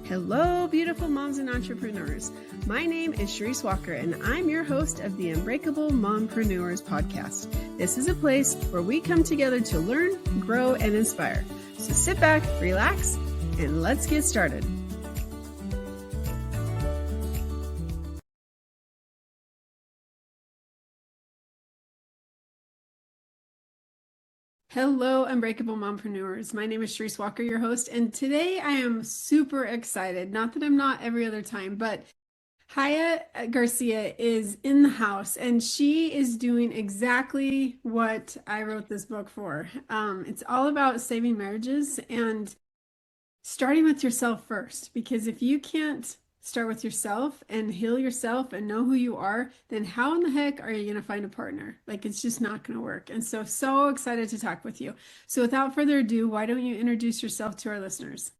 Hello, beautiful moms and entrepreneurs. My name is Charisse Walker, and I'm your host of the Unbreakable Mompreneurs podcast. This is a place where we come together to learn, grow, and inspire. So sit back, relax, and let's get started. Hello, Unbreakable Mompreneurs. My name is Charisse Walker, your host, and today I am super excited. Not that I'm not every other time, but Chaya Garcia is in the house, and she is doing exactly what I wrote this book for. It's all about saving marriages and starting with yourself first, because if you can't start with yourself and heal yourself and know who you are, then how in the heck are you going to find a partner? Like, it's just not going to work. And so excited to talk with you. So without further ado, why don't you introduce yourself to our listeners?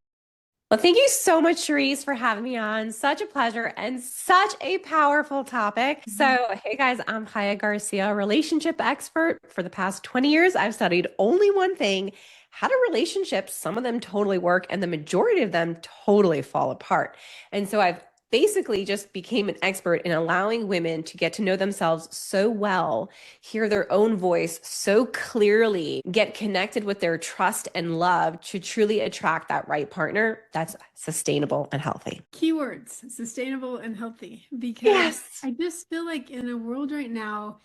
Well, thank you so much, Charisse, for having me on. Such a pleasure and such a powerful topic. So, hey guys, I'm Chaya Garcia, relationship expert. For the past 20 years, I've studied only one thing: how do relationships, some of them totally work and the majority of them totally fall apart. And so I've basically just became an expert in allowing women to get to know themselves so well, hear their own voice so clearly, get connected with their trust and love to truly attract that right partner that's sustainable and healthy. Keywords, sustainable and healthy, because Yes. I just feel like in a world right now,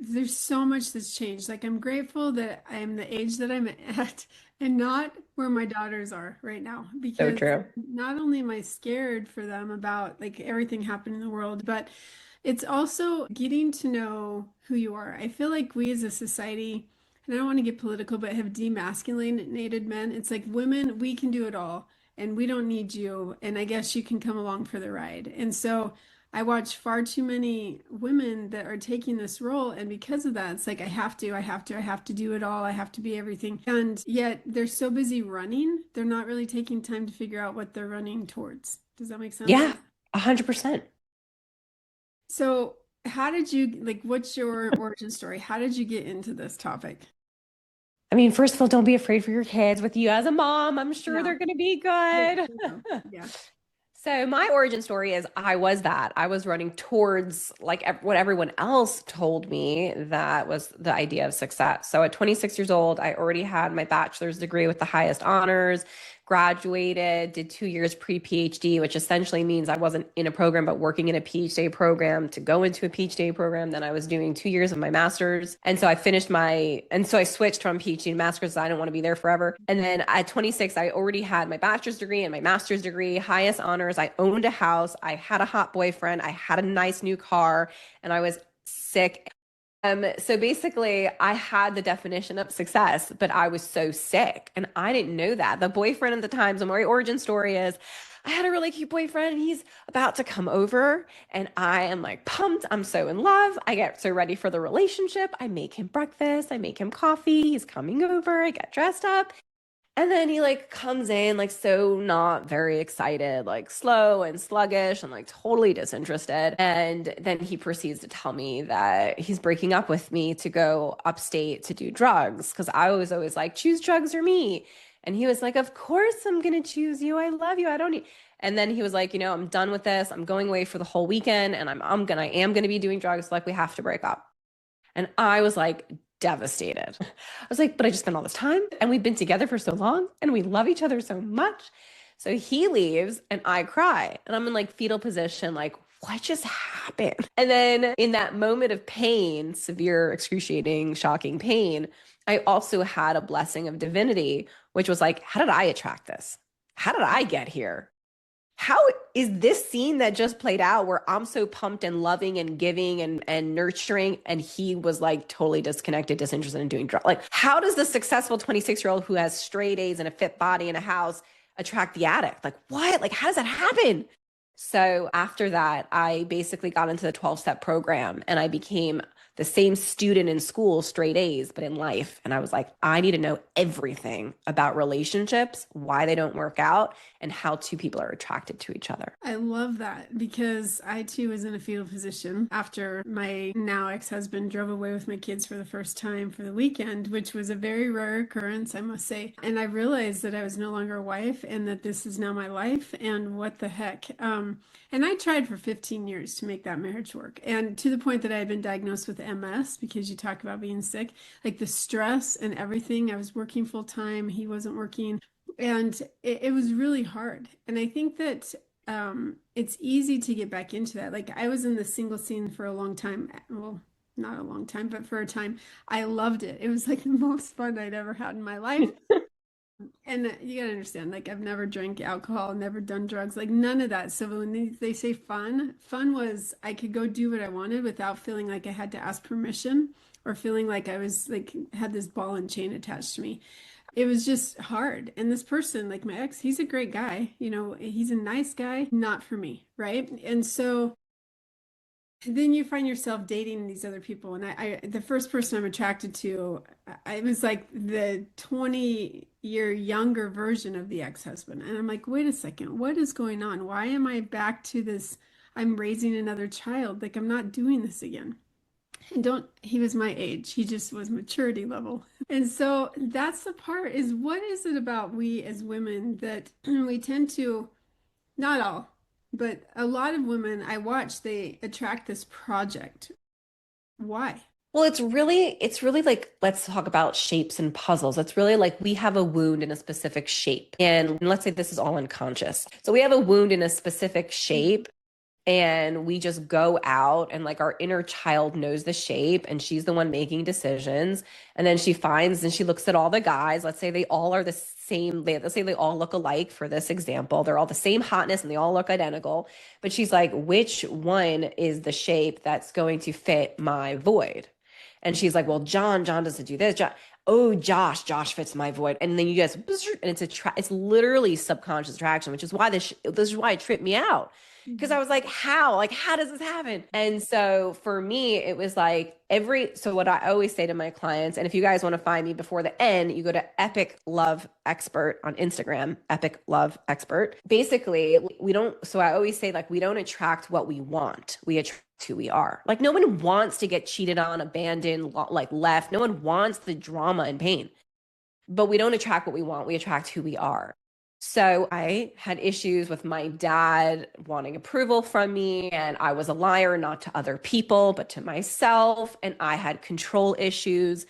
there's so much that's changed. Like, I'm grateful that I am the age that I'm at and not where my daughters are right now, So because true. not only am I scared for them about like everything happening in the world, but it's also getting to know who you are. I feel like we as a society, and I don't want to get political, but have demasculinated men. It's like, women, we can do it all and we don't need you. And I guess you can come along for the ride. And so I watch far too many women that are taking this role. And because of that, it's like, I have to do it all. I have to be everything. And yet they're so busy running, they're not really taking time to figure out what they're running towards. Does that make sense? Yeah, 100%. So how did you, like, what's your origin story? How did you get into this topic? I mean, first of all, don't be afraid for your kids. With you as a mom, I'm sure No. they're going to be Yeah. good. Yeah. So my origin story is I was running towards like what everyone else told me that was the idea of success. So at 26 years old, I already had my bachelor's degree with the highest honors, graduated, did 2 years pre-PhD, which essentially means I wasn't in a program, but working in a PhD program to go into a PhD program. Then I was doing 2 years of my master's. And so I switched from PhD to master's because I didn't want to be there forever. And then at 26, I already had my bachelor's degree and my master's degree, highest honors. I owned a house. I had a hot boyfriend. I had a nice new car, and I was sick. So basically, I had the definition of success, but I was so sick and I didn't know that. The boyfriend at the time, so my origin story is I had a really cute boyfriend and he's about to come over and I am like pumped. I'm so in love. I get so ready for the relationship. I make him breakfast. I make him coffee. He's coming over. I get dressed up. And then he like comes in like so not very excited, like slow and sluggish and like totally disinterested. And then he proceeds to tell me that he's breaking up with me to go upstate to do drugs. Cause I was always like, choose drugs or me. And he was like, of course I'm gonna choose you. I love you. I don't need. And then he was like, I'm done with this. I'm going away for the whole weekend and I am gonna be doing drugs. Like, we have to break up. And I was like devastated. I was like, but I just spent all this time and we've been together for so long and we love each other so much. So he leaves and I cry and I'm in like fetal position, like, what just happened? And then in that moment of pain, severe, excruciating, shocking pain, I also had a blessing of divinity, which was like, how did I attract this? How did I get here? How is this scene that just played out where I'm so pumped and loving and giving and nurturing, and he was like totally disconnected, disinterested in doing drugs? Like, how does the successful 26-year-old who has straight A's and a fit body and a house attract the addict? Like, what? Like, how does that happen? So after that, I basically got into the 12-step program and I became the same student in school, straight A's, but in life. And I was like, I need to know everything about relationships, why they don't work out, and how two people are attracted to each other. I love that because I too was in a fetal position after my now ex-husband drove away with my kids for the first time for the weekend, which was a very rare occurrence, I must say. And I realized that I was no longer a wife and that this is now my life and what the heck. And I tried for 15 years to make that marriage work. And to the point that I had been diagnosed with MS, because you talk about being sick, like the stress and everything. I was working full time, he wasn't working. And it was really hard. And I think that it's easy to get back into that. Like I was in the single scene for a long time. Well, not a long time, but for a time. I loved it. It was like the most fun I'd ever had in my life. And you gotta understand, like I've never drank alcohol, never done drugs, like none of that. So when they say fun, fun was I could go do what I wanted without feeling like I had to ask permission or feeling like I was like had this ball and chain attached to me. It was just hard. And this person, like my ex, he's a great guy, you know, he's a nice guy, not for me, right? And so then you find yourself dating these other people. And the first person I'm attracted to, I was like the 20-year younger version of the ex-husband. And I'm like, wait a second, what is going on? Why am I back to this? I'm raising another child. Like I'm not doing this again. And he was my age. He just was maturity level. And so that's the part is what is it about we as women that we tend to, not all, but a lot of women I watch, they attract this project. Why? Well, it's really like, let's talk about shapes and puzzles. It's really like we have a wound in a specific shape. And let's say this is all unconscious. So we have a wound in a specific shape and we just go out and like our inner child knows the shape and she's the one making decisions. And then she finds and she looks at all the guys. Let's say they all are the same. Let's say they all look alike for this example. They're all the same hotness and they all look identical. But she's like, which one is the shape that's going to fit my void? And she's like, well, John doesn't do this. Oh, Josh fits my void. And then you guys, and it's literally subconscious attraction, which is why this is why it tripped me out. Because I was like, how? Like, how does this happen? And so for me, it was like so what I always say to my clients, and if you guys want to find me before the end, you go to Epic Love Expert on Instagram, Epic Love Expert. Basically, so I always say, like, we don't attract what we want. We attract who we are. Like, no one wants to get cheated on, abandoned, like left. No one wants the drama and pain. But we don't attract what we want. We attract who we are. So I had issues with my dad wanting approval from me, and I was a liar, not to other people, but to myself. And I had control issues,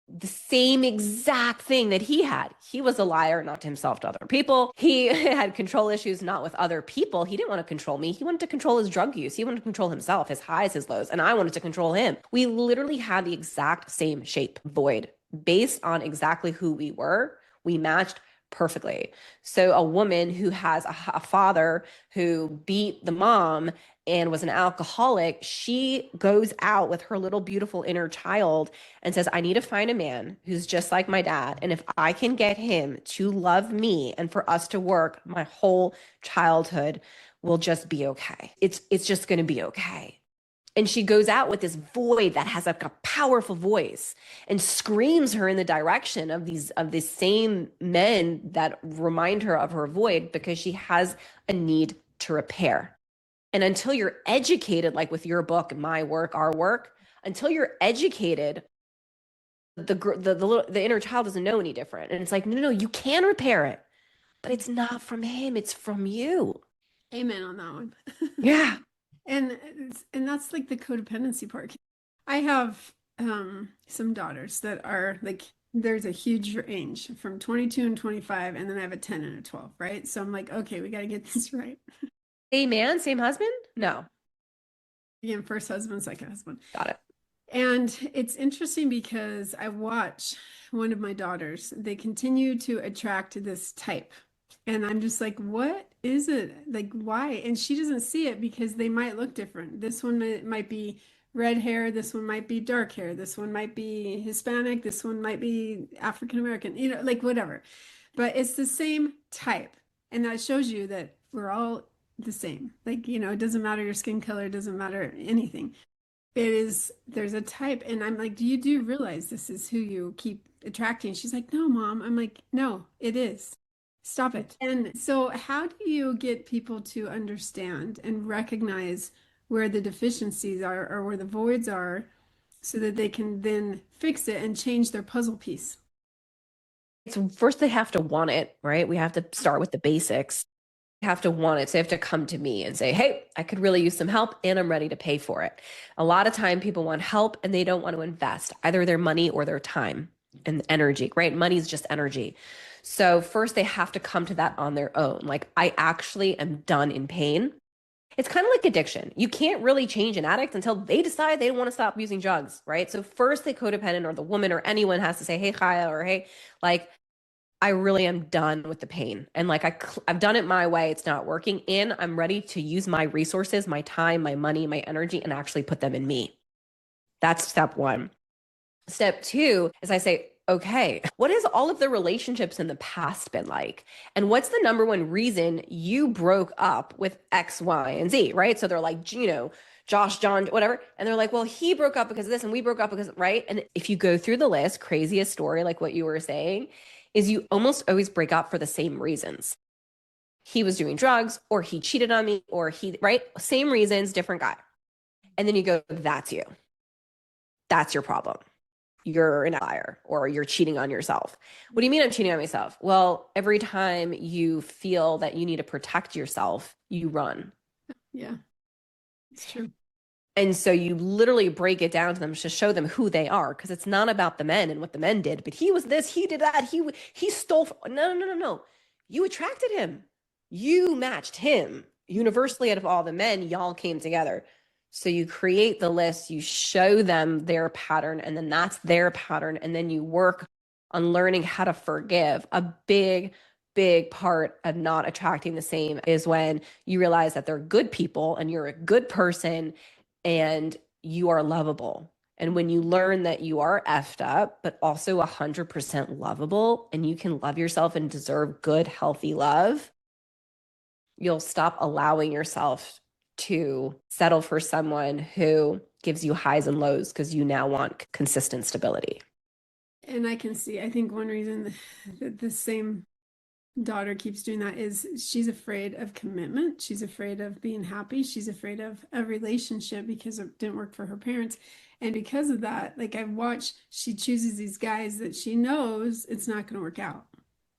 the same exact thing that he had. He was a liar, not to himself, to other people. He had control issues, not with other people. He didn't want to control me. He wanted to control his drug use. He wanted to control himself, his highs, his lows, and I wanted to control him. We literally had the exact same shape void based on exactly who we were. We matched perfectly. So a woman who has a father who beat the mom and was an alcoholic, she goes out with her little beautiful inner child and says, I need to find a man who's just like my dad. And if I can get him to love me and for us to work, my whole childhood will just be okay. It's just going to be okay. And she goes out with this void that has like a powerful voice and screams her in the direction of these same men that remind her of her void because she has a need to repair. And until you're educated, like with your book, my work, our work, until you're educated, the inner child doesn't know any different. And it's like, no, you can repair it, but it's not from him, it's from you. Amen on that one. Yeah. And that's like the codependency part. I have some daughters that are like there's a huge range from 22 and 25, and then I have a 10 and a 12, right? So I'm like, okay, we got to get this right. Same man, same husband? No. Again, first husband, second husband. Got it. And it's interesting because I watch one of my daughters, they continue to attract this type. And I'm just like, what is it? Like, why? And she doesn't see it because they might look different. This one might be red hair. This one might be dark hair. This one might be Hispanic. This one might be African American, you know, like whatever. But it's the same type. And that shows you that we're all the same. Like, you know, it doesn't matter your skin color, it doesn't matter anything. It is, there's a type, and I'm like, do you realize this is who you keep attracting? She's like, no, mom. I'm like, no, it is. Stop it. And so, how do you get people to understand and recognize where the deficiencies are or where the voids are so that they can then fix it and change their puzzle piece? So first they have to want it, right? We have to start with the basics. They have to want it. So they have to come to me and say, hey, I could really use some help and I'm ready to pay for it. A lot of time people want help and they don't want to invest either their money or their time and energy, right? Money is just energy. So first they have to come to that on their own. Like, I actually am done in pain. It's kind of like addiction. You can't really change an addict until they decide they want to stop using drugs, right? So first the codependent or the woman or anyone has to say, hey, Chaya, or hey, like, I really am done with the pain. And like, I've done it my way. It's not working. And I'm ready to use my resources, my time, my money, my energy, and actually put them in me. That's step one. Step two is I say, okay, what has all of the relationships in the past been like? And what's the number one reason you broke up with X, Y, and Z, right? So they're like, Josh, John, whatever. And they're like, well, he broke up because of this and we broke up because, right? And if you go through the list, craziest story, like what you were saying, is you almost always break up for the same reasons. He was doing drugs, or he cheated on me, or he, right? Same reasons, different guy. And then you go, that's you. That's your problem. You're an liar or you're cheating on yourself. What do you mean I'm cheating on myself? Well, every time you feel that you need to protect yourself, you run. Yeah, it's true. And so you literally break it down to them to show them who they are, because it's not about the men and what the men did, but he was this, he did that, he stole. No. You attracted him. You matched him. Universally, out of all the men, y'all came together. So you create the list, you show them their pattern, and then that's their pattern. And then you work on learning how to forgive. A big part of not attracting the same is when you realize that they're good people and you're a good person and you are lovable. And when you learn that you are effed up, but also 100% lovable, and you can love yourself and deserve good, healthy love, you'll stop allowing yourself to settle for someone who gives you highs and lows because you now want consistent stability. And I can see, I think one reason that the same daughter keeps doing that is she's afraid of commitment. She's afraid of being happy. She's afraid of a relationship because it didn't work for her parents. And because of that, like I've watched, she chooses these guys that she knows it's not going to work out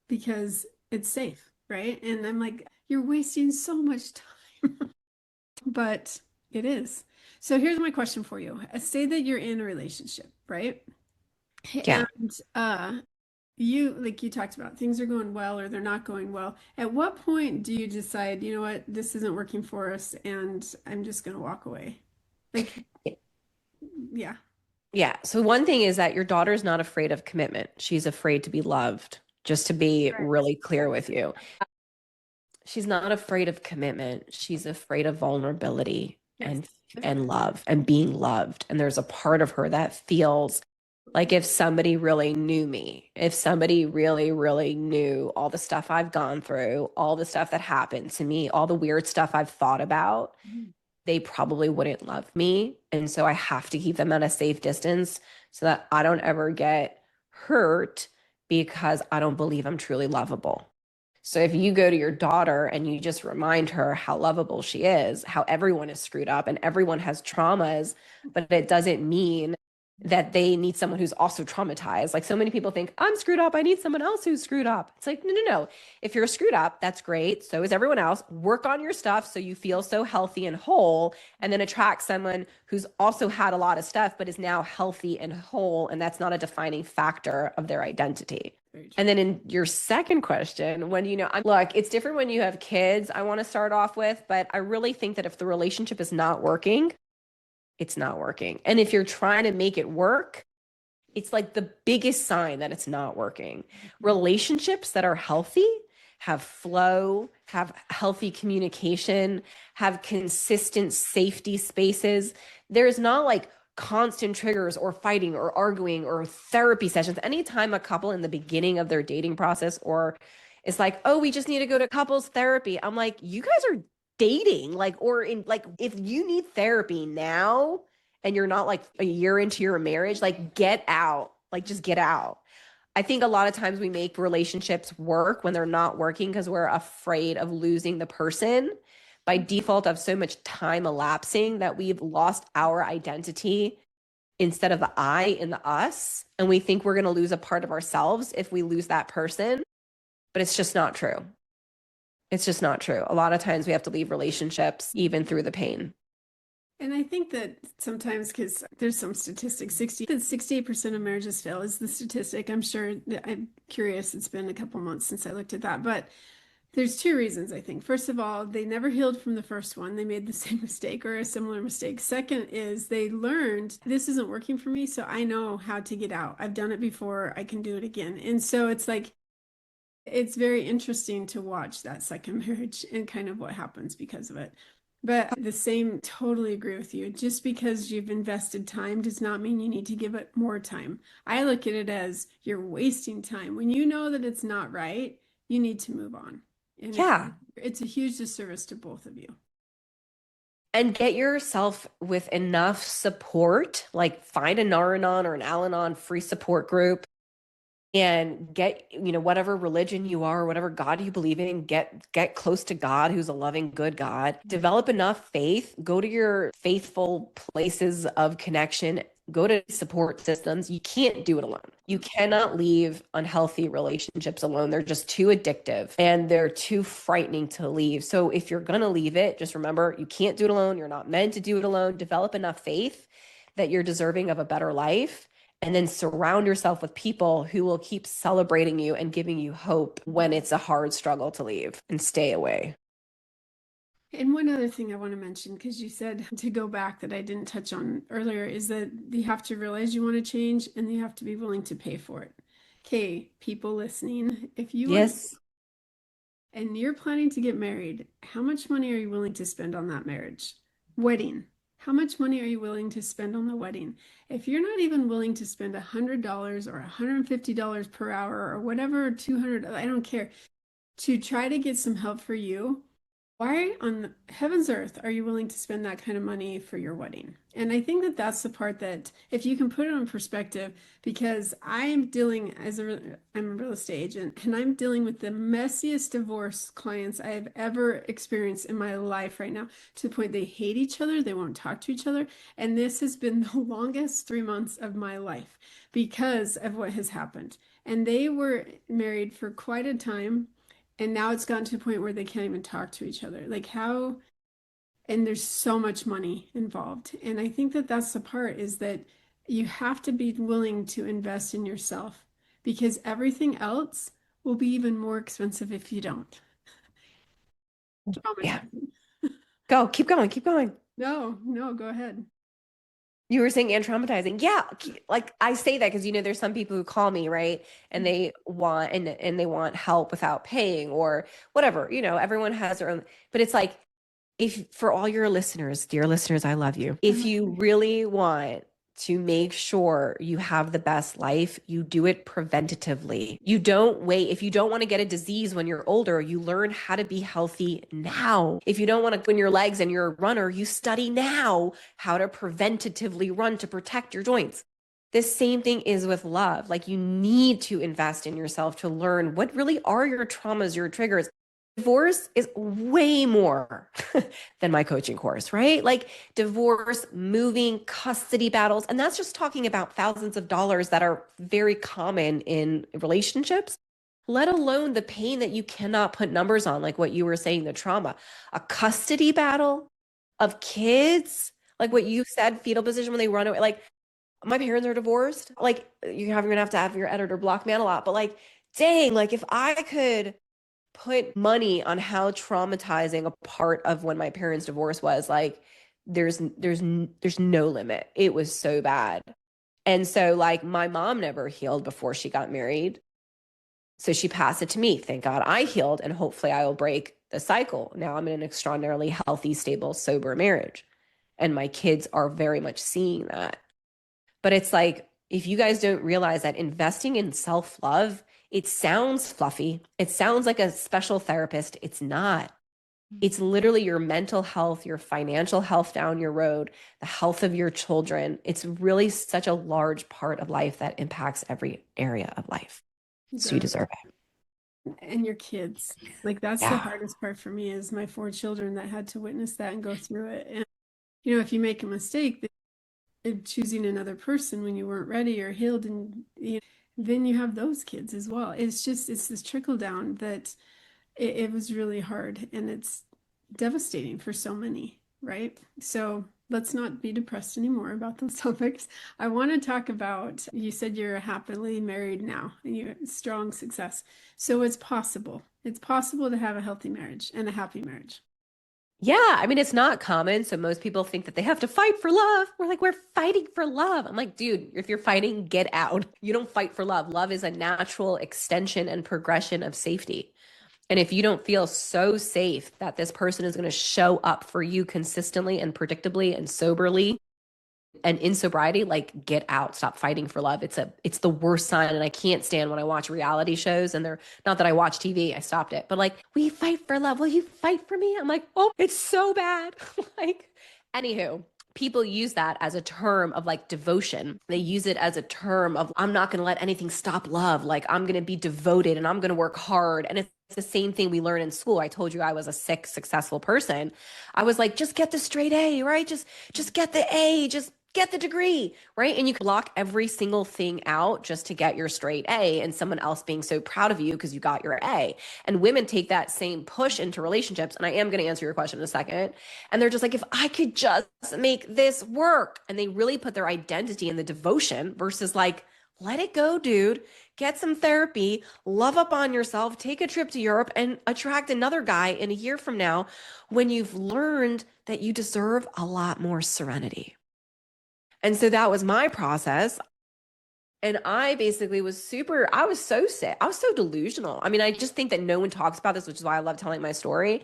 because it's safe, right? And I'm like, you're wasting so much time. But it is. So here's my question for you. Say that you're in a relationship, right? Yeah. And you, like you talked about, things are going well or they're not going well. At what point do you decide, you know what, this isn't working for us and I'm just going to walk away? Like, yeah. Yeah. So one thing is that your daughter's not afraid of commitment. She's afraid to be loved, just to be Right. really clear with you. She's not afraid of commitment. She's afraid of vulnerability Yes. and love and being loved. And there's a part of her that feels like if somebody really knew me, if somebody really knew all the stuff I've gone through, all the stuff that happened to me, all the weird stuff I've thought about, they probably wouldn't love me. And so I have to keep them at a safe distance so that I don't ever get hurt because I don't believe I'm truly lovable. So if you go to your daughter and you just remind her how lovable she is, how everyone is screwed up and everyone has traumas, but it doesn't mean that they need someone who's also traumatized. Like so many people think, I'm screwed up. I need someone else who's screwed up. It's like, no. If you're screwed up, that's great. So is everyone else. Work on your stuff so you feel so healthy and whole, and then attract someone who's also had a lot of stuff, but is now healthy and whole. And that's not a defining factor of their identity. And then in your second question, when look, it's different when you have kids, I want to start off with, but I really think that if the relationship is not working, it's not working. And if you're trying to make it work, it's like the biggest sign that it's not working. Relationships that are healthy have flow, have healthy communication, have consistent safety spaces. There's not like constant triggers or fighting or arguing or therapy sessions. Anytime a couple in the beginning of their dating process or it's like, oh, we just need to go to couples therapy. I'm like, you guys are dating, like, or in like, if you need therapy now and you're not like a year into your marriage, like get out, like just get out. I think a lot of times we make relationships work when they're not working because we're afraid of losing the person by default of so much time elapsing that we've lost our identity instead of the I in the us. And we think we're going to lose a part of ourselves if we lose that person. But it's just not true. It's just not true. A lot of times we have to leave relationships even through the pain. And I think that sometimes, because there's some statistics, 68% of marriages fail is the statistic. I'm sure, I'm curious, it's been a couple months since I looked at that, but there's two reasons, I think. First of all, they never healed from the first one. They made the same mistake or a similar mistake. Second is they learned this isn't working for me, so I know how to get out. I've done it before, I can do it again. And so it's like, it's very interesting to watch that second marriage and kind of what happens because of it. But the same, totally agree with you. Just because you've invested time does not mean you need to give it more time. I look at it as you're wasting time. When you know that it's not right, you need to move on. And Yeah. it's a huge disservice to both of you. And get yourself with enough support, like find an Naranon or an Al-Anon free support group and get, whatever religion you are, whatever God you believe in, get close to God, who's a loving, good God. Develop enough faith, go to your faithful places of connection, go to support systems. You can't do it alone. You cannot leave unhealthy relationships alone. They're just too addictive and they're too frightening to leave. So if you're going to leave it, just remember you can't do it alone. You're not meant to do it alone. Develop enough faith that you're deserving of a better life. And then surround yourself with people who will keep celebrating you and giving you hope when it's a hard struggle to leave, and stay away. And one other thing I want to mention, because you said to go back that I didn't touch on earlier, is that you have to realize you want to change and you have to be willing to pay for it. Okay, people listening, if you want Yes. and you're planning to get married, how much money are you willing to spend on that marriage? Wedding. How much money are you willing to spend on the wedding? If you're not even willing to spend $100 or $150 per hour or whatever, 200, I don't care, to try to get some help for you, why on heaven's earth are you willing to spend that kind of money for your wedding? And I think that that's the part that, if you can put it in perspective, because I'm dealing I'm a real estate agent, and I'm dealing with the messiest divorce clients I have ever experienced in my life right now, to the point they hate each other, they won't talk to each other. And this has been the longest 3 months of my life because of what has happened. And they were married for quite a time. And now it's gotten to a point where they can't even talk to each other. Like how, and there's so much money involved. And I think that that's the part, is that you have to be willing to invest in yourself, because everything else will be even more expensive if you don't. Yeah. Traumatizing. Go. Keep going. Keep going. No, go ahead. You were saying and traumatizing. Yeah. Like I say that because, there's some people who call me, right? And they want, and they want help without paying or whatever, everyone has their own, but it's like, if for all your listeners, dear listeners, I love you. If you really want to make sure you have the best life, you do it preventatively. You don't wait. If you don't want to get a disease when you're older, you learn how to be healthy now. If you don't want to go in your legs and you're a runner, you study now how to preventatively run to protect your joints. The same thing is with love. Like you need to invest in yourself to learn what really are your traumas, your triggers. Divorce is way more than my coaching course, right? Like divorce, moving, custody battles. And that's just talking about thousands of dollars that are very common in relationships, let alone the pain that you cannot put numbers on, like what you were saying, the trauma. A custody battle of kids, like what you said, fetal position when they run away. Like my parents are divorced. Like you're gonna have to have your editor block me out a lot. But like, dang, like if I could put money on how traumatizing a part of when my parents' divorce was, like there's no limit. It was so bad. And so like my mom never healed before she got married. So she passed it to me. Thank God I healed, and hopefully I will break the cycle. Now I'm in an extraordinarily healthy, stable, sober marriage. And my kids are very much seeing that. But it's like, if you guys don't realize that investing in self-love, it sounds fluffy. It sounds like a special therapist. It's not. It's literally your mental health, your financial health down your road, the health of your children. It's really such a large part of life that impacts every area of life. It So you does. deserve it. And your kids. Like that's the Yeah. hardest part for me is my four children that had to witness that and go through it. And if you make a mistake in choosing another person when you weren't ready or healed, and then you have those kids as well. It's this trickle down that it was really hard, and it's devastating for so many, right? So let's not be depressed anymore about those topics. I want to talk about, you said you're happily married now and you have strong success. So it's possible. It's possible to have a healthy marriage and a happy marriage. Yeah, I mean, it's not common. So most people think that they have to fight for love. We're fighting for love. I'm like, dude, if you're fighting, get out. You don't fight for love. Love is a natural extension and progression of safety. And if you don't feel so safe that this person is going to show up for you consistently and predictably and soberly and in sobriety, like get out, stop fighting for love. It's the worst sign. And I can't stand when I watch reality shows and they're not that I watch TV, I stopped it, but like, we fight for love. Will you fight for me? I'm like, oh, it's so bad. Like, anywho, people use that as a term of like devotion. They use it as a term of, I'm not going to let anything stop love. Like, I'm going to be devoted and I'm going to work hard. And it's the same thing we learn in school. I told you I was a sick, successful person. I was like, just get the straight A, right? Just get the A, just get the degree, right? And you can block every single thing out just to get your straight A and someone else being so proud of you because you got your A. And women take that same push into relationships. And I am going to answer your question in a second. And they're just like, if I could just make this work. And they really put their identity in the devotion versus like, let it go, dude. Get some therapy, love up on yourself, take a trip to Europe, and attract another guy in a year from now when you've learned that you deserve a lot more serenity. And so that was my process. And I basically I was so sick. I was so delusional. I mean, I just think that no one talks about this, which is why I love telling my story,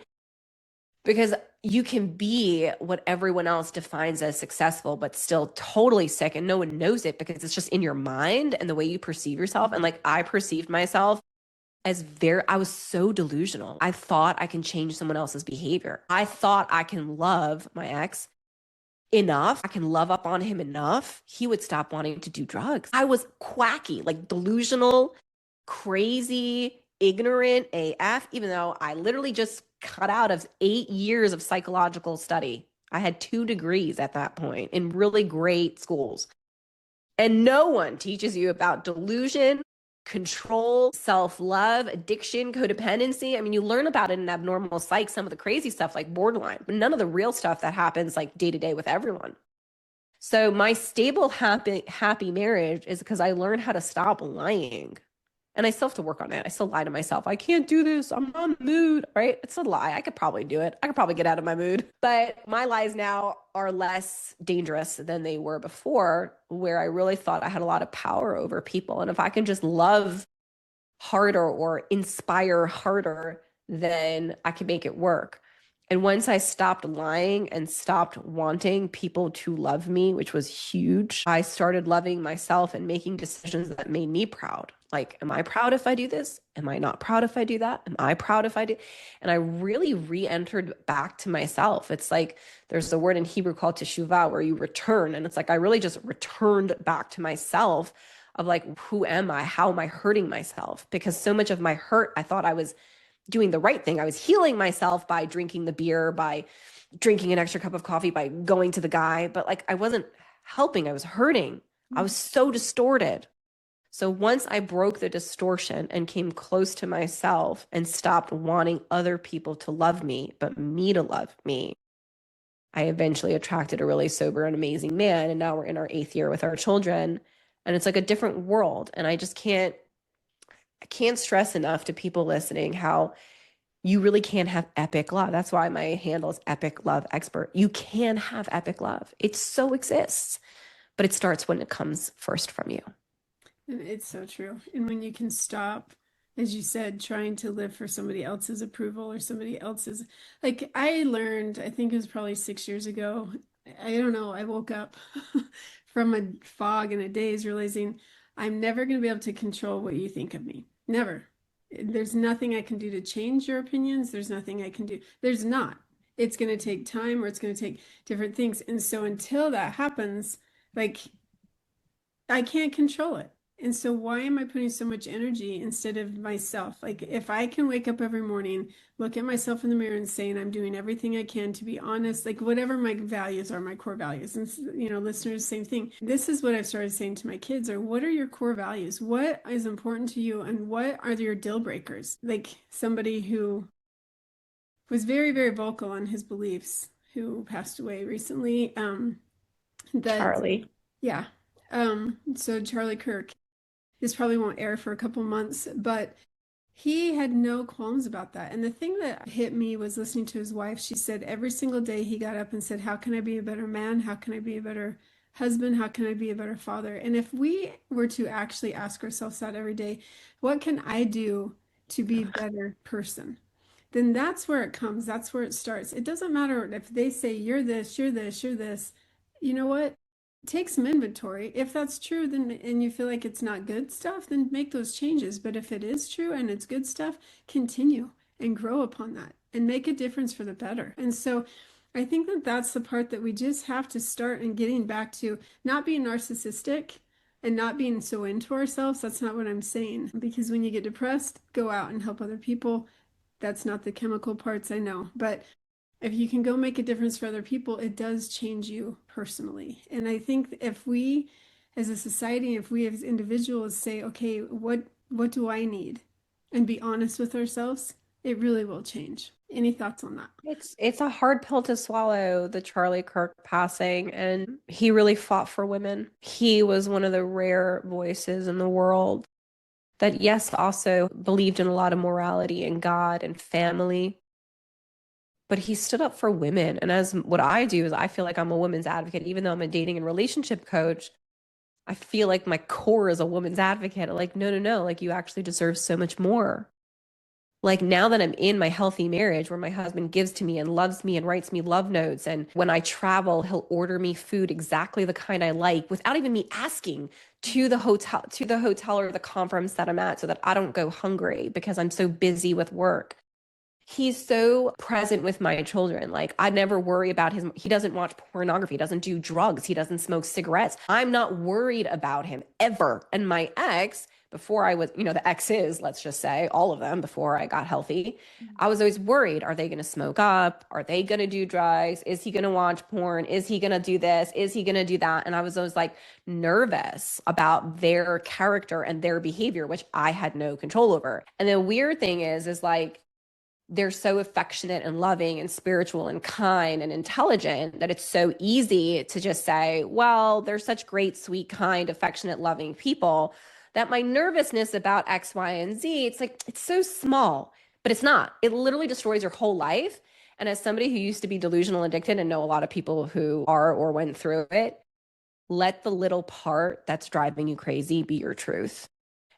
because you can be what everyone else defines as successful, but still totally sick. And no one knows it because it's just in your mind and the way you perceive yourself. And like I perceived myself I was so delusional. I thought I can change someone else's behavior. I thought I can love my ex enough, I can love up on him enough, he would stop wanting to do drugs. I was quacky, like delusional, crazy, ignorant AF, even though I literally just cut out of 8 years of psychological study. I had 2 degrees at that point in really great schools. And no one teaches you about delusion, control, self love, addiction, codependency. I mean, you learn about it in abnormal psych, some of the crazy stuff like borderline, but none of the real stuff that happens like day to day with everyone. So, my stable, happy marriage is because I learned how to stop lying. And I still have to work on it. I still lie to myself. I can't do this. I'm not in the mood, right? It's a lie. I could probably do it. I could probably get out of my mood. But my lies now are less dangerous than they were before, where I really thought I had a lot of power over people. And if I can just love harder or inspire harder, then I can make it work. And once I stopped lying and stopped wanting people to love me, which was huge, I started loving myself and making decisions that made me proud. Like, am I proud if I do this? Am I not proud if I do that? Am I proud if I do? And I really re-entered back to myself. It's like there's a word in Hebrew called teshuvah where you return. And it's like I really just returned back to myself of like, who am I? How am I hurting myself? Because so much of my hurt, I thought I was doing the right thing. I was healing myself by drinking the beer, by drinking an extra cup of coffee, by going to the guy, but like I wasn't helping. I was hurting. I was so distorted. So once I broke the distortion and came close to myself and stopped wanting other people to love me, but me to love me, I eventually attracted a really sober and amazing man. And now we're in our 8th year with our children. And it's like a different world. And I can't stress enough to people listening how you really can have epic love. That's why my handle is Epic Love Expert. You can have epic love. It so exists, but it starts when it comes first from you. And it's so true. And when you can stop, as you said, trying to live for somebody else's approval or somebody else's, like I learned, I think it was probably 6 years ago. I don't know. I woke up from a fog and a daze realizing I'm never going to be able to control what you think of me. Never. There's nothing I can do to change your opinions. There's nothing I can do. There's not. It's going to take time, or it's going to take different things. And so until that happens, like, I can't control it. And so why am I putting so much energy instead of myself? Like, if I can wake up every morning, look at myself in the mirror and saying I'm doing everything I can to be honest, like whatever my values are, my core values. And listeners, same thing. This is what I've started saying to my kids: are what are your core values? What is important to you, and what are your deal breakers? Like somebody who was very, very vocal on his beliefs, who passed away recently, that Charlie. yeah. So Charlie Kirk, this probably won't air for a couple months, but he had no qualms about that. And the thing that hit me was listening to his wife. She said every single day he got up and said, how can I be a better man? How can I be a better husband? How can I be a better father? And if we were to actually ask ourselves that every day, what can I do to be a better person? Then that's where it comes. That's where it starts. It doesn't matter if they say you're this, you're this, you're this. You know what? Take some inventory. If that's true, then and you feel like it's not good stuff, then make those changes. But if it is true and it's good stuff, continue and grow upon that and make a difference for the better. And so I think that that's the part that we just have to start and getting back to, not being narcissistic and not being so into ourselves. That's not what I'm saying. Because when you get depressed, go out and help other people. That's not the chemical parts, I know, but if you can go make a difference for other people, it does change you personally. And I think if we as a society, if we as individuals say, okay, what do I need? And be honest with ourselves, it really will change. Any thoughts on that? It's a hard pill to swallow, the Charlie Kirk passing, and he really fought for women. He was one of the rare voices in the world that, yes, also believed in a lot of morality and God and family, but he stood up for women. And as what I do is I feel like I'm a women's advocate, even though I'm a dating and relationship coach. I feel like my core is a woman's advocate. Like, no, no, no, like you actually deserve so much more. Like now that I'm in my healthy marriage where my husband gives to me and loves me and writes me love notes. And when I travel, he'll order me food exactly the kind I like without even me asking, to the hotel or the conference that I'm at, so that I don't go hungry because I'm so busy with work. He's so present with my children. Like I never worry about he doesn't watch pornography, he doesn't do drugs, he doesn't smoke cigarettes. I'm not worried about him ever. And my ex, before I was, the exes, let's just say all of them before I got healthy, I was always worried. Are they going to smoke up? Are they going to do drugs? Is he going to watch porn? Is he going to do this? Is he going to do that? And I was always like nervous about their character and their behavior, which I had no control over. And the weird thing is like, they're so affectionate and loving and spiritual and kind and intelligent that it's so easy to just say, well, they're such great, sweet, kind, affectionate, loving people, that my nervousness about X, Y, and Z, it's like, it's so small, but it's not. It literally destroys your whole life. And as somebody who used to be delusional addicted and know a lot of people who are or went through it, let the little part that's driving you crazy be your truth.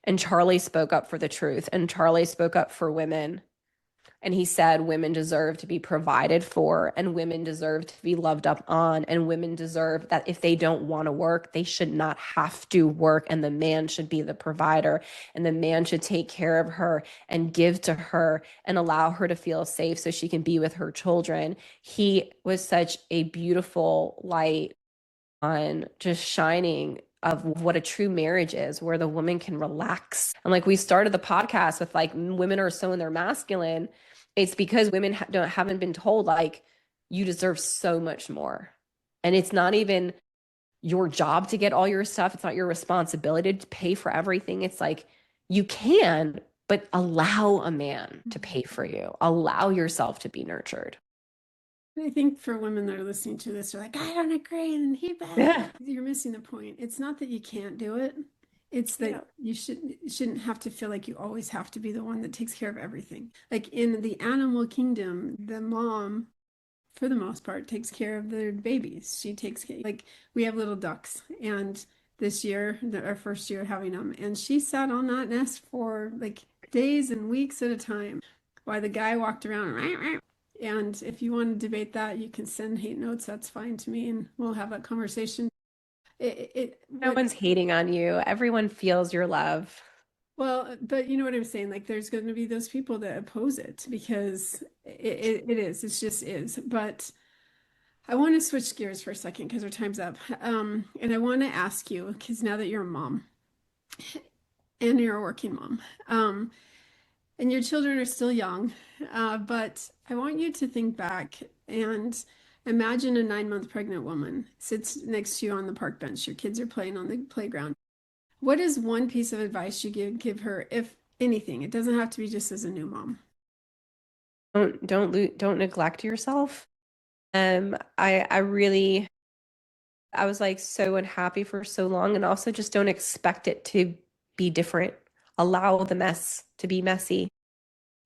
And Charlie spoke up for the truth, and Charlie spoke up for women. And he said women deserve to be provided for, and women deserve to be loved up on, and women deserve that if they don't want to work, they should not have to work. And the man should be the provider, and the man should take care of her and give to her and allow her to feel safe so she can be with her children. He was such a beautiful light on just shining of what a true marriage is, where the woman can relax. And like we started the podcast with like women are so in their masculine, it's because women haven't been told like you deserve so much more. And it's not even your job to get all your stuff. It's not your responsibility to pay for everything. It's like you can, but allow a man to pay for you. Allow yourself to be nurtured. I think for women that are listening to this, are like, I don't agree, and he bad. Yeah. You're missing the point. It's not that you can't do it. It's that you shouldn't have to feel like you always have to be the one that takes care of everything. Like in the animal kingdom, the mom, for the most part, takes care of their babies. She takes care, like we have little ducks, and this year, our first year having them, and she sat on that nest for like days and weeks at a time while the guy walked around. And if you want to debate that, you can send hate notes. That's fine to me, and we'll have that conversation. No one's hating on you. Everyone feels your love. Well, but you know what I'm saying? Like there's going to be those people that oppose it because it is. It just is. But I want to switch gears for a second because our time's up. And I want to ask you, because now that you're a mom and you're a working mom, and your children are still young, but I want you to think back and imagine a 9 month pregnant woman sits next to you on the park bench. Your kids are playing on the playground. What is one piece of advice you give her, if anything? It doesn't have to be just as a new mom. Don't neglect yourself. I really I was like so unhappy for so long, and also just don't expect it to be different. Allow the mess to be messy.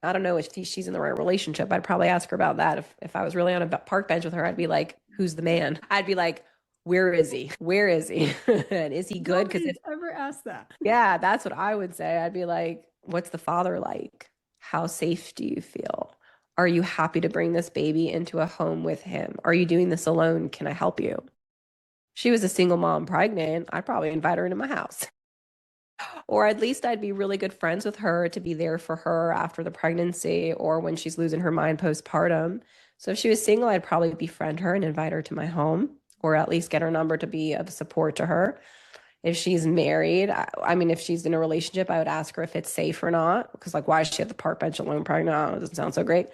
I don't know if she's in the right relationship. I'd probably ask her about that. If I was really on a park bench with her, I'd be like, "Who's the man?" I'd be like, "Where is he? Where is he? And is he good?" Because Nobody's ever asked that. yeah, that's what I would say. I'd be like, what's the father like? How safe do you feel? Are you happy to bring this baby into a home with him? Are you doing this alone? Can I help you? She was a single mom pregnant. I'd probably invite her into my house. Or at least I'd be really good friends with her to be there for her after the pregnancy or when she's losing her mind postpartum. So if she was single, I'd probably befriend her and invite her to my home, or at least get her number to be of support to her. If she's married, I mean, if she's in a relationship, I would ask her if it's safe or not. Because like, why is she at the park bench alone pregnant? Oh, it doesn't sound so great.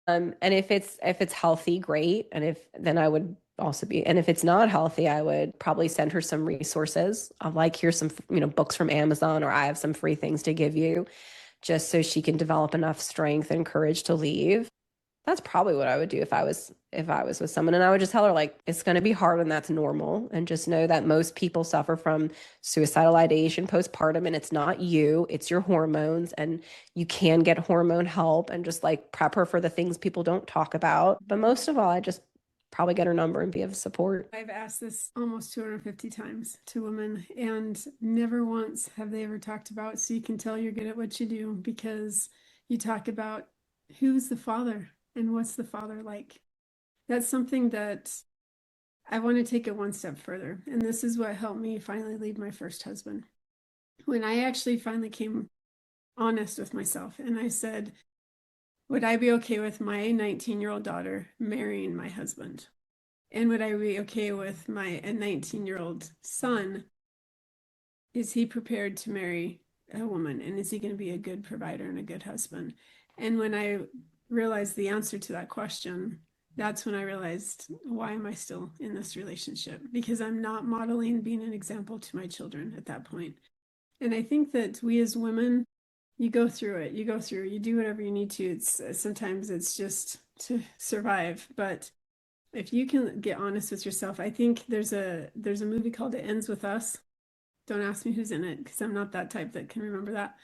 And if it's healthy, great. And if then I would also be, and if it's not healthy, I would probably send her some resources. Of like, here's some, books from Amazon, or I have some free things to give you, just so she can develop enough strength and courage to leave. That's probably what I would do if I was with someone. And I would just tell her, like, it's going to be hard and that's normal. And just know that most people suffer from suicidal ideation postpartum, and it's not you, it's your hormones. And you can get hormone help, and just like prep her for the things people don't talk about. But most of all, I just probably get her number and be of support. I've asked this almost 250 times to women, and never once have they ever talked about, so you can tell you're good at what you do because you talk about who's the father and what's the father like. That's something that I want to take it one step further. And this is what helped me finally leave my first husband. When I actually finally came honest with myself and I said, would I be okay with my 19-year-old daughter marrying my husband? And would I be okay with my 19-year-old son? Is he prepared to marry a woman? And is he going to be a good provider and a good husband? And when I realized the answer to that question, that's when I realized, why am I still in this relationship? Because I'm not modeling being an example to my children at that point. And I think that we as women, you go through it, you do whatever you need to. It's sometimes it's just to survive. But if you can get honest with yourself, I think there's a movie called It Ends With Us. Don't ask me who's in it because I'm not that type that can remember that.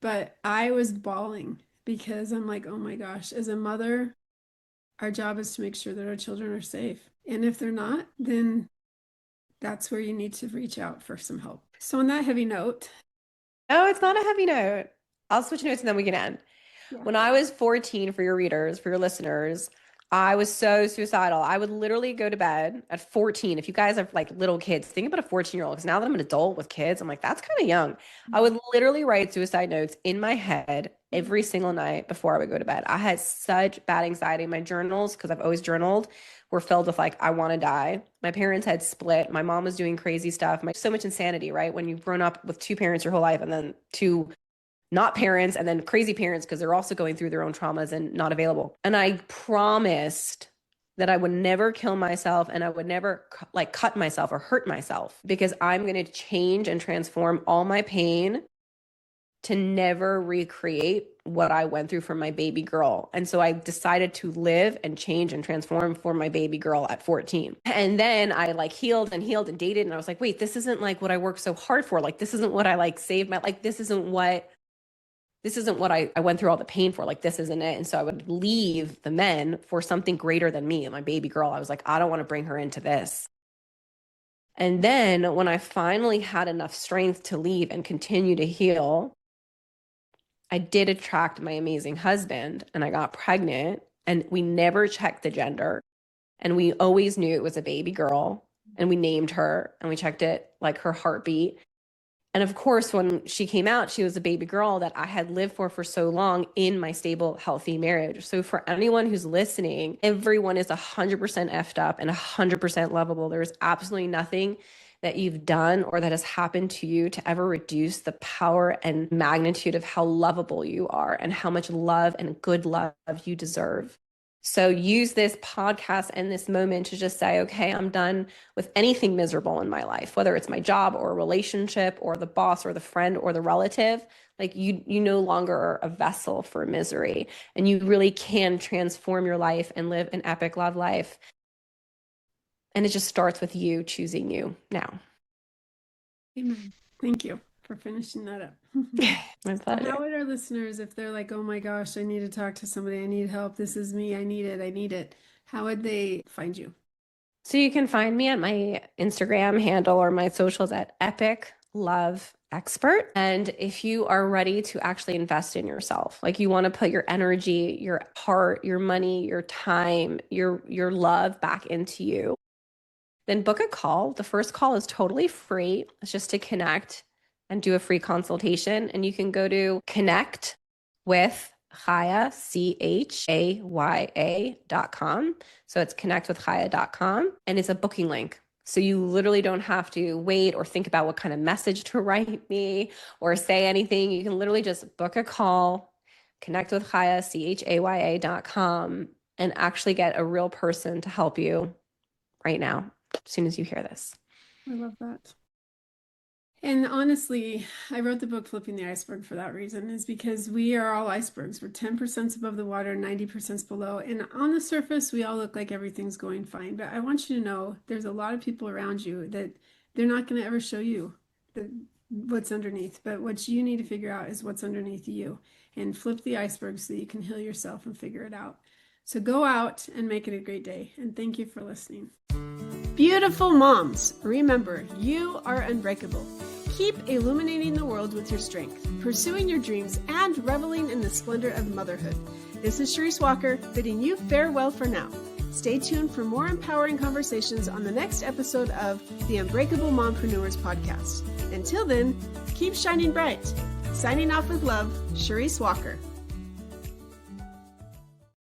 But I was bawling because I'm like, oh my gosh, as a mother, our job is to make sure that our children are safe. And if they're not, then that's where you need to reach out for some help. So on that heavy note, No, it's not a heavy note. I'll switch notes and then we can end. yeah. When I was 14, for your readers, for your listeners, I was so suicidal. I would literally go to bed at 14. If you guys have like little kids, think about a 14-year-old. Because now that I'm an adult with kids, I'm like, that's kind of young. I would literally write suicide notes in my head every single night before I would go to bed. I had such bad anxiety. My journals, because I've always journaled, were filled with like, I want to die. My parents had split. My mom was doing crazy stuff. So much insanity, right? When you've grown up with two parents your whole life and then two not parents, and then crazy parents because they're also going through their own traumas and not available. And I promised that I would never kill myself, and I would never like cut myself or hurt myself, because I'm going to change and transform all my pain to never recreate what I went through for my baby girl. And so I decided to live and change and transform for my baby girl at 14. And then I like healed and dated. And I was like, wait, this isn't like what I worked so hard for. Like, this isn't what I like saved my, like, this isn't what I went through all the pain for. Like, this isn't it. And so I would leave the men for something greater than me, my baby girl. I was like, I don't want to bring her into this. And then when I finally had enough strength to leave and continue to heal, I did attract my amazing husband, and I got pregnant, and we never checked the gender. And we always knew it was a baby girl, and we named her and we checked it like her heartbeat. And of course, when she came out, she was a baby girl that I had lived for so long in my stable, healthy marriage. So for anyone who's listening, everyone is 100% effed up and 100% lovable. There's absolutely nothing that you've done or that has happened to you to ever reduce the power and magnitude of how lovable you are and how much love and good love you deserve. So use this podcast and this moment to just say, okay, I'm done with anything miserable in my life, whether it's my job or a relationship or the boss or the friend or the relative. Like you no longer are a vessel for misery, and you really can transform your life and live an epic love life. And it just starts with you choosing you now. Amen. Thank you for finishing that up. My pleasure. How would our listeners, if they're like, oh my gosh, I need to talk to somebody, I need help, this is me, I need it, how would they find you? So you can find me at my Instagram handle or my socials at Epic Love Expert. And if you are ready to actually invest in yourself, like you want to put your energy, your heart, your money, your time, your love back into you, then book a call. The first call is totally free. It's just to connect and do a free consultation. And you can go to connect with Chaya, CHAYA.com. So it's connectwithchaya.com, and it's a booking link. So you literally don't have to wait or think about what kind of message to write me or say anything. You can literally just book a call, connect with Chaya, CHAYA.com, and actually get a real person to help you right now, as soon as you hear this. I love that. And honestly, I wrote the book Flipping the Iceberg for that reason, is because we are all icebergs. We're 10% above the water, 90% below. And on the surface, we all look like everything's going fine. But I want you to know there's a lot of people around you that they're not going to ever show you what's underneath. But what you need to figure out is what's underneath you, and flip the iceberg so that you can heal yourself and figure it out. So go out and make it a great day. And thank you for listening. Beautiful moms, remember, you are unbreakable. Keep illuminating the world with your strength, pursuing your dreams, and reveling in the splendor of motherhood. This is Charisse Walker, bidding you farewell for now. Stay tuned for more empowering conversations on the next episode of the Unbreakable Mompreneurs podcast. Until then, keep shining bright. Signing off with love, Charisse Walker.